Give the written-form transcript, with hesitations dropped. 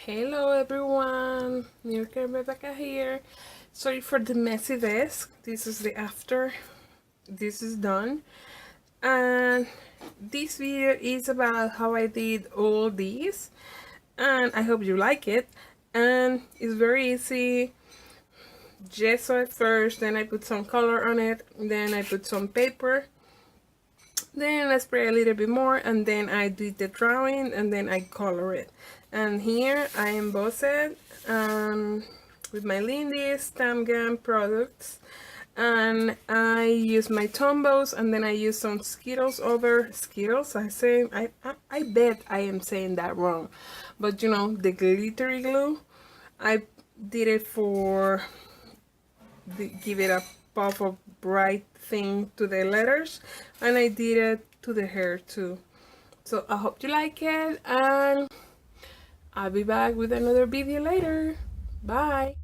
Hello everyone, Mirka Rebecca here. Sorry for the messy desk. This is the after. This is done. And this video is about how I did all these. And I hope you like it. And it's very easy. Gesso at first, then I put some color on it, then I put some paper. Then I spray a little bit more, and then I do the drawing, and then I color it. And here I emboss it with my Lindy Stamp Gun products, and I use my Tombows, and then I use some Skittles over Skittles. I bet I am saying that wrong, but you know, the glittery glue. I did it for give it a puff of bright thing to the letters, and I did it to the hair too. So I hope you like it, and I'll be back with another video later. Bye.